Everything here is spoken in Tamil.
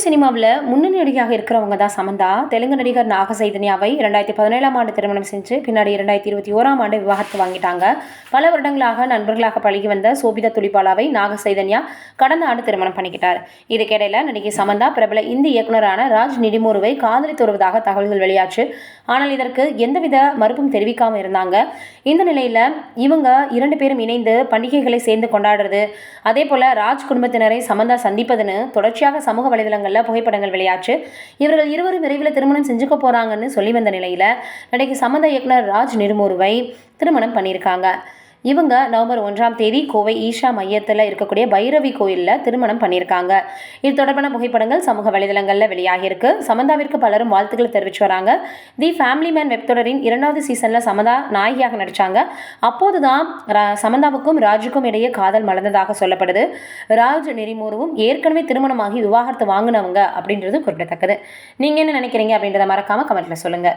சினிமாவில் முன்னணி நடிகையாக இருக்கிறவங்க தான் சமந்தா. தெலுங்கு நடிகர் நாக சைதன்யாவை 2017ஆம் ஆண்டு திருமணம் செஞ்சு பின்னாடி 2021ஆம் ஆண்டு விவாகரத்து வாங்கிட்டாங்க. பல வருடங்களாக நண்பர்களாக பழகி வந்த சோபிதா துலிபாலாவை நாக சைதன்யா கடந்த ஆண்டு திருமணம் பண்ணிக்கிட்டார். இதுக்கிடையில நடிகை சமந்தா பிரபல இந்தி இயக்குனரான ராஜ் நிடிமூருவை காதலித்து வருவதாக தகவல்கள் வெளியாச்சு. ஆனால் இதற்கு எந்தவித மறுப்பும் தெரிவிக்காம இருந்தாங்க. இந்த நிலையில இவங்க 2 பேரும் இணைந்து பண்டிகைகளை சேர்ந்து கொண்டாடுறது, அதே போல ராஜ் குடும்பத்தினரை சமந்தா சந்திப்பதுன்னு தொடர்ச்சியாக சமூக வலைதளங்கள்ல புகைப்படங்கள் வெளியாச்சு. இவர்கள் இருவரும் விரைவில் திருமணம் செஞ்சுக்க போறாங்கன்னு சொல்லி வந்த நிலையில நடிகை சமந்தா இயக்குனர் ராஜ் நிடுமூருவை திருமணம் பண்ணியிருக்காங்க. இவங்க நவம்பர் 1ஆம் தேதி கோவை ஈஷா மையத்தில் இருக்கக்கூடிய பைரவி கோயிலில் திருமணம் பண்ணியிருக்காங்க. இது தொடர்பான புகைப்படங்கள் சமூக வலைதளங்களில் வெளியாகியிருக்கு. சமந்தாவிற்கு பலரும் வாழ்த்துக்களை தெரிவிச்சு வராங்க. தி ஃபேமிலி மேன் வெப்தொடரின் 2வது சீசனில் சமந்தா நாயகியாக நடித்தாங்க. அப்போது தான் சமந்தாவுக்கும் ராஜுக்கும் இடையே காதல் மலர்ந்ததாக சொல்லப்படுது. ராஜ் நிரிமூருவும் ஏற்கனவே திருமணமாகி விவாகரத்து வாங்கினவங்க அப்படின்றது குறிப்பிடத்தக்கது. நீங்கள் என்ன நினைக்கிறீங்க அப்படின்றத மறக்காமல் கமெண்ட்டில் சொல்லுங்கள்.